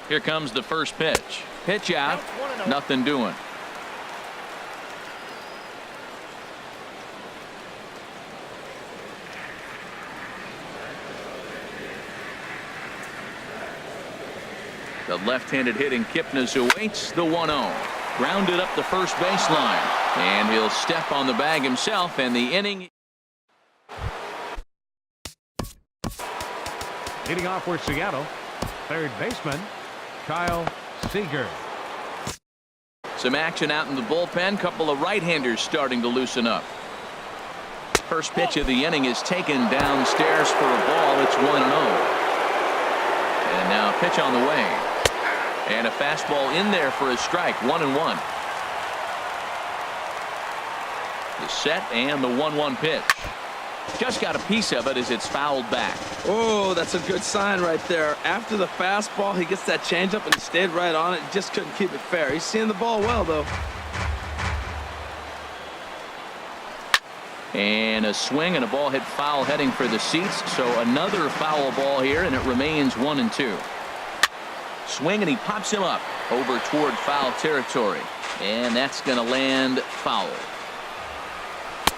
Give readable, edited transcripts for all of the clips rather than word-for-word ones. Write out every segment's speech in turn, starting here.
Here comes the first pitch. Pitch out. Nothing doing. The left-handed hitting Kipnis awaits the 1-0. Grounded up the first baseline. And he'll step on the bag himself, and the inning. Leading off for Seattle, third baseman Kyle Seager. Some action out in the bullpen. Couple of right-handers starting to loosen up. First pitch of the inning is taken downstairs for a ball. It's 1-0. And now a pitch on the way. And a fastball in there for a strike. 1-1. The set and the 1-1 pitch. Just got a piece of it as it's fouled back. Oh, that's a good sign right there. After the fastball, he gets that changeup and he stayed right on it. Just couldn't keep it fair. He's seeing the ball well, though. And a swing and a ball hit foul heading for the seats. So another foul ball here, and it remains 1-2. Swing, and he pops him up over toward foul territory. And that's going to land foul.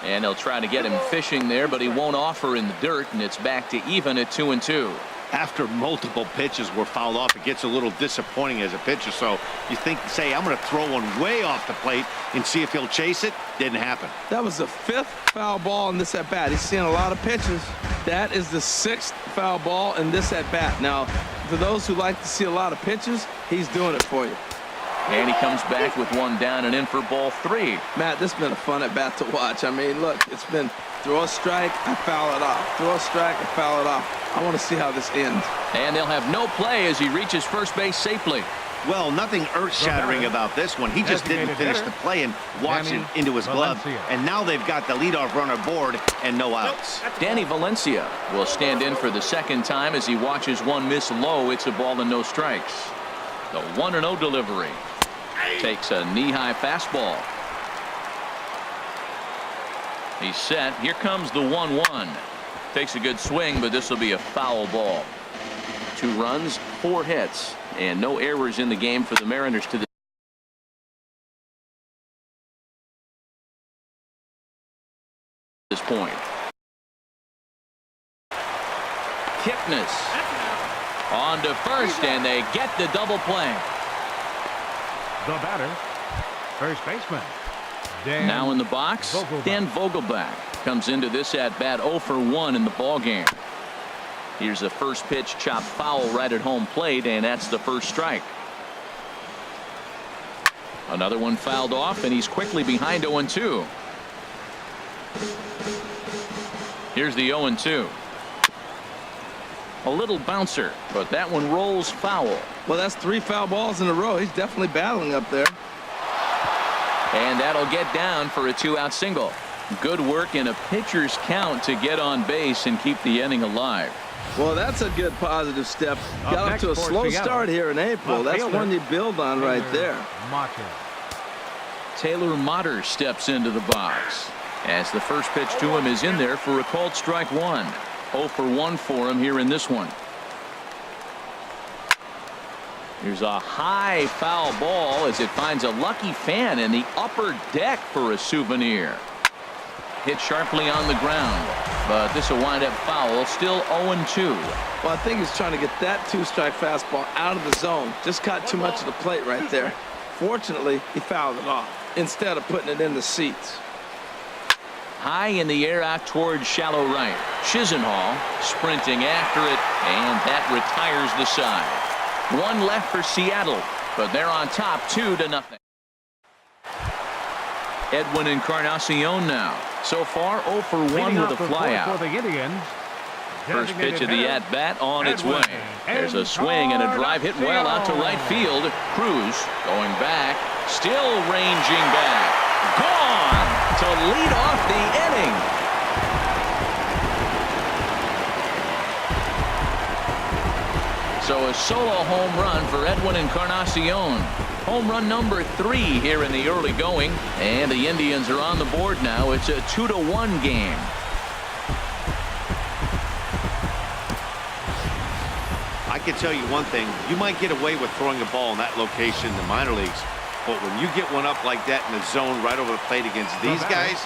And they'll try to get him fishing there, but he won't offer in the dirt, and it's back to even at 2-2. After multiple pitches were fouled off, it gets a little disappointing as a pitcher. So you say, I'm going to throw one way off the plate and see if he'll chase it. Didn't happen. That was the 5th foul ball in this at bat. He's seeing a lot of pitches. That is the 6th foul ball in this at bat. Now, for those who like to see a lot of pitches, he's doing it for you. And he comes back with one down and in for ball 3. Matt, this has been a fun at bat to watch. I mean, look, it's been throw a strike, I foul it off. Throw a strike, I foul it off. I want to see how this ends. And they'll have no play as he reaches first base safely. Well, nothing earth-shattering about this one. He just didn't finish the play and watch it into his glove. And now they've got the leadoff runner aboard and no outs. Danny Valencia will stand in for the second time as he watches one miss low. It's a ball and no strikes. The 1-0 delivery. Takes a knee-high fastball. He's set. Here comes the 1-1. Takes a good swing, but this will be a foul ball. 2 runs, 4 hits, and no errors in the game for the Mariners to this point. Kipnis on to first, and they get the double play. The batter, first baseman now in the box, Dan Vogelbach comes into this at bat 0 for 1 in the ball game. Here's the first pitch chopped foul right at home plate, and that's the first strike. Another one fouled off, and he's quickly behind 0-2. Here's the 0-2. A little bouncer, but that one rolls foul. Well, that's 3 foul balls in a row. He's definitely battling up there. And that'll get down for a 2-out single. Good work in a pitcher's count to get on base and keep the inning alive. Well, that's a good positive step. Got off to a slow start here in April. That's one you build on right there. Taylor Motter steps into the box as the first pitch to him is in there for a called strike 1. 0 for 1 for him here in this one. Here's a high foul ball as it finds a lucky fan in the upper deck for a souvenir. Hit sharply on the ground, but this will wind up foul. Still 0-2. Well, I think he's trying to get that 2-strike fastball out of the zone. Just caught too much of the plate right there. Fortunately, he fouled it off instead of putting it in the seats. High in the air out towards shallow right. Chisenhall sprinting after it, and that retires the side. 1 left for Seattle, but they're on top 2-0. Edwin Encarnacion now. So far 0 for 1 with a flyout. First pitch of the at-bat on its way. There's a swing and a drive hit well out to right field. Cruz going back, still ranging back. Gone to lead off the inning. So a solo home run for Edwin Encarnacion. Home run number 3 here in the early going, and the Indians are on the board now. It's a 2-1 game. I can tell you one thing. You might get away with throwing a ball in that location in the minor leagues, but when you get one up like that in the zone right over the plate against these guys,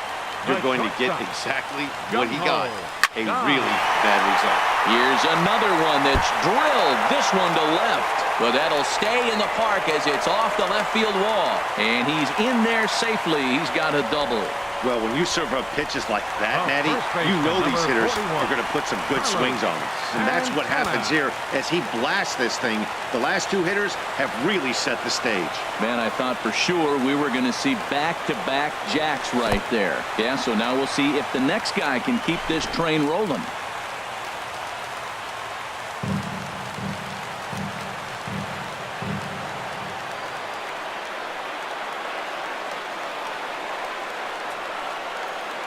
you're going to get exactly what he got. A really bad result. Here's another one that's drilled. This one to left. But that'll stay in the park as it's off the left field wall. And he's in there safely. He's got a double. Well, when you serve up pitches like that, Natty, you know these hitters are going to put some good swings on them. And that's what happens here as he blasts this thing. The last two hitters have really set the stage. Man, I thought for sure we were going to see back-to-back jacks right there. Yeah, so now we'll see if the next guy can keep this train rolling.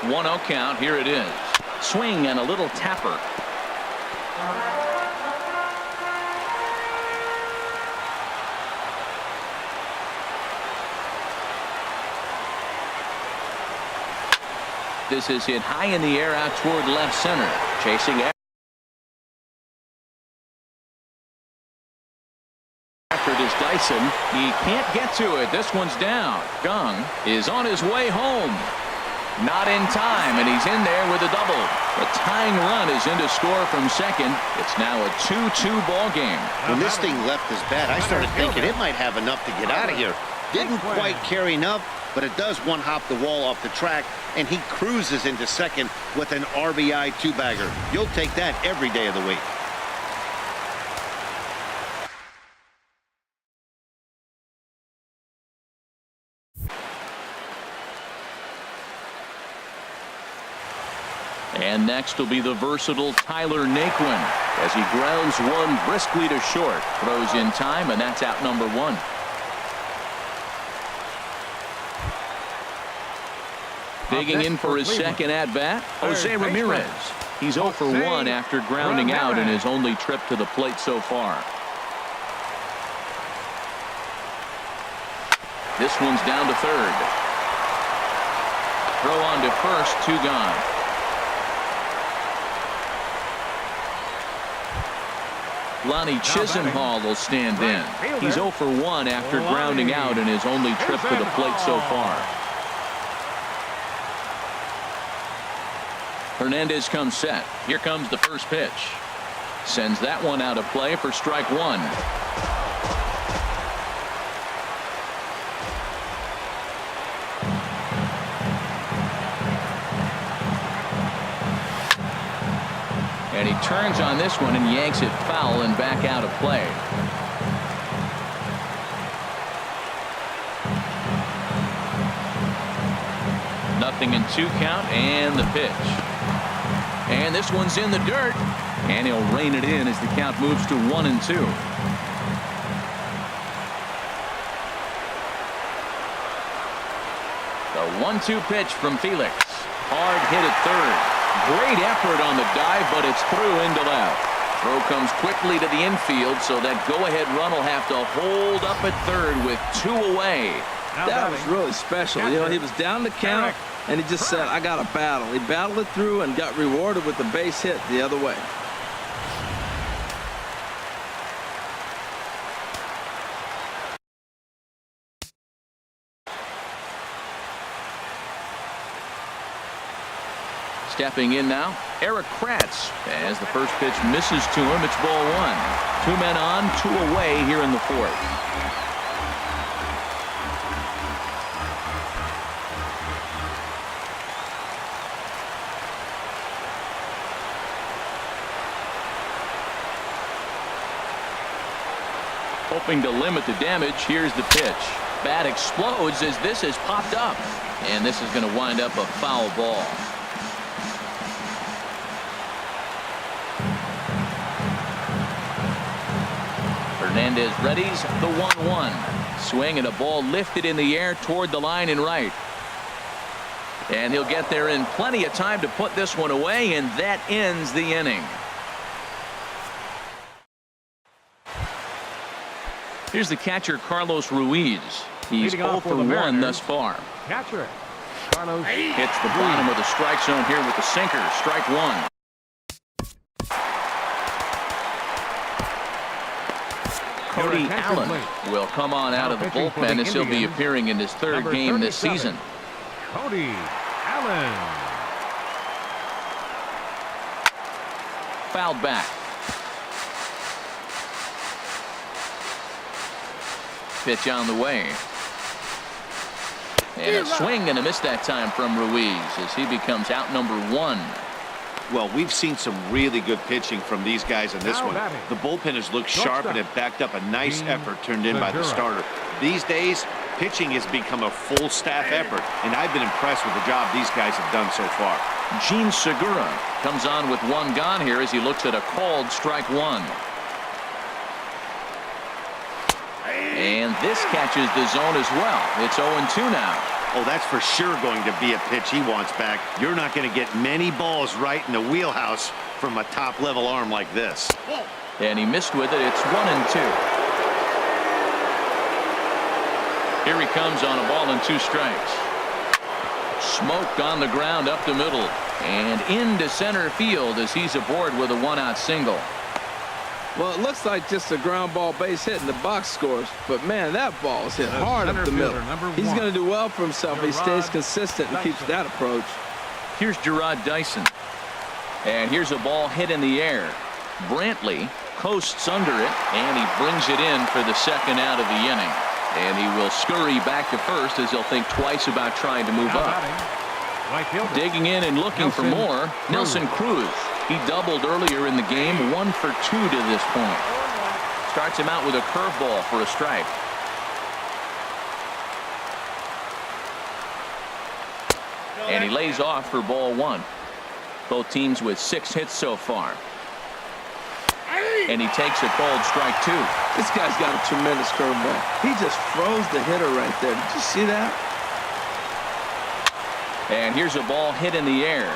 One 0 count. Here it is. Swing and a little tapper. This is hit high in the air out toward left center. Chasing after it is Dyson. He can't get to it. This one's down. Gong is on his way home. Not in time, and he's in there with a double. The tying run is in to score from second. It's now a 2-2 ball game. When this thing left his bat, I started thinking it might have enough to get out of here. Didn't quite carry enough, but it does one-hop the wall off the track, and he cruises into second with an RBI two-bagger. You'll take that every day of the week. And next will be the versatile Tyler Naquin as he grounds one briskly to short. Throws in time, and that's out number one. Digging in for his second at-bat, Jose Ramirez. He's 0 for 1 after grounding out in his only trip to the plate so far. This one's down to third. Throw on to first, 2 gone. Lonnie Chisenhall will stand in. He's 0 for 1 after grounding out in his only trip to the plate so far. Hernandez comes set. Here comes the first pitch. Sends that one out of play for strike one. And he turns on this one and yanks it foul and back out of play. Nothing in 2 count, and the pitch. And this one's in the dirt, and he'll rein it in as the count moves to 1-2. The 1-2 pitch from Felix. Hard hit at third. Great effort on the dive, but it's through into left. Throw comes quickly to the infield, so that go-ahead run will have to hold up at third with 2 away. That was really special. You know, he was down the count, and he just said, I got to battle. He battled it through and got rewarded with the base hit the other way. Stepping in now, Eric Kratz. As the first pitch misses to him, it's ball 1. 2 men on, 2 away here in the 4th. Hoping to limit the damage, here's the pitch. Bat explodes as this has popped up. And this is going to wind up a foul ball. Hernandez readies the 1-1. Swing and a ball lifted in the air toward the line and right. And he'll get there in plenty of time to put this one away, and that ends the inning. Here's the catcher, Carlos Ruiz. He's 0 for 1 thus far. Catcher Carlos hits the bottom of the strike zone here with the sinker. Strike 1. Cody Allen will come on out of the bullpen as he'll be appearing in his third game this season. Cody Allen. Fouled back. Pitch on the way. And a swing and a miss that time from Ruiz as he becomes out number 1. Well, we've seen some really good pitching from these guys in this one. The bullpen has looked sharp and have backed up a nice effort turned in by the starter. These days, pitching has become a full staff effort, and I've been impressed with the job these guys have done so far. Gene Segura comes on with 1 gone here as he looks at a called strike 1. And this catches the zone as well. It's 0-2 now. Oh, that's for sure going to be a pitch he wants back. You're not going to get many balls right in the wheelhouse from a top-level arm like this. And he missed with it. It's 1-2. Here he comes on a ball and 2 strikes. Smoke on the ground up the middle and into center field as he's aboard with a 1-out single. Well, it looks like just a ground ball base hit and the box scores, but man, that ball is hit hard up the middle. He's going to do well for himself if he stays consistent and keeps that approach. Here's Gerard Dyson. And here's a ball hit in the air. Brantley coasts under it, and he brings it in for the 2nd out of the inning. And he will scurry back to first as he'll think twice about trying to move up. Digging in and looking for more, Nelson Cruz. He doubled earlier in the game, 1 for 2 to this point. Starts him out with a curveball for a strike. And he lays off for ball 1. Both teams with 6 hits so far. And he takes a called strike 2. This guy's got a tremendous curveball. He just froze the hitter right there. Did you see that? And here's a ball hit in the air.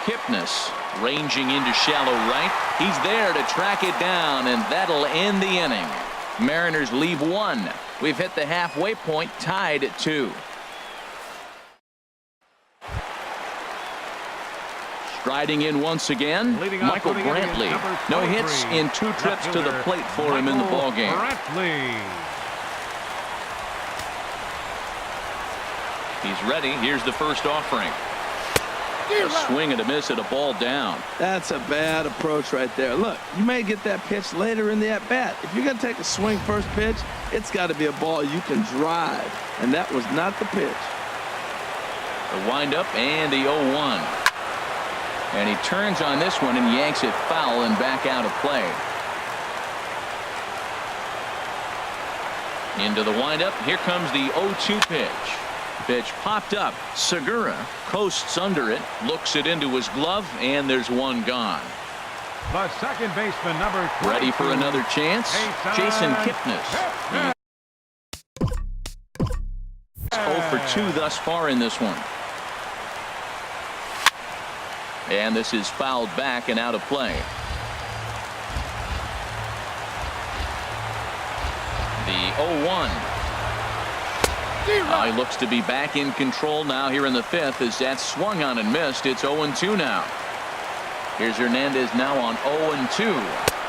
Kipnis ranging into shallow right. He's there to track it down, and that'll end the inning. Mariners leave 1. We've hit the halfway point, tied at 2. Striding in once again, Michael Brantley. No hits in 2 trips to the plate for him in the ballgame. He's ready. Here's the first offering. A swing and a miss at a ball down. That's a bad approach right there. Look, you may get that pitch later in the at-bat. If you're going to take a swing first pitch, it's got to be a ball you can drive, and that was not the pitch. The windup and the 0-1. And he turns on this one and yanks it foul and back out of play. Into the windup. Here comes the 0-2 pitch. Pitch popped up. Segura coasts under it, looks it into his glove, and there's 1 gone. The second baseman, number 22. Ready for another chance? Jason Kipnis. 0 for 2 thus far in this one. And this is fouled back and out of play. The 0-1. He looks to be back in control now here in the 5th as that's swung on and missed. It's 0-2 now. Here's Hernandez now on 0-2.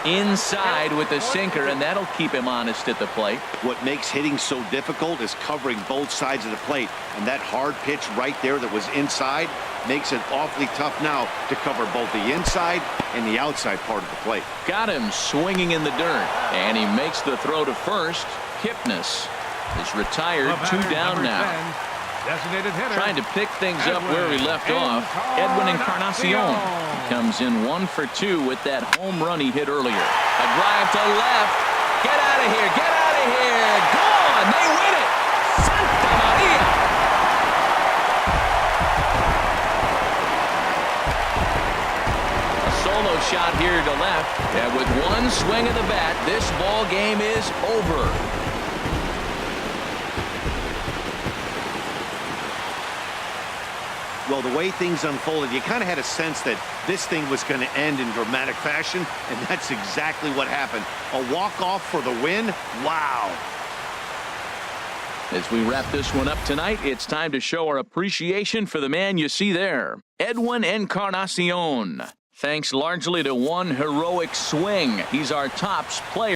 Inside with the sinker, and that'll keep him honest at the plate. What makes hitting so difficult is covering both sides of the plate, and that hard pitch right there that was inside makes it awfully tough now to cover both the inside and the outside part of the plate. Got him swinging in the dirt, and he makes the throw to first. Kipnis is retired, 2 down now. Designated hitter. Trying to pick things up where he left off. Edwin Encarnacion comes in 1 for 2 with that home run he hit earlier. A drive to left. Get out of here. Get out of here. Gone. They win it. Santa Maria. A solo shot here to left. And with 1 swing of the bat, this ball game is over. Well, the way things unfolded, you kind of had a sense that this thing was going to end in dramatic fashion, and that's exactly what happened. A walk-off for the win? Wow. As we wrap this one up tonight, it's time to show our appreciation for the man you see there, Edwin Encarnacion. Thanks largely to 1 heroic swing. He's our tops player.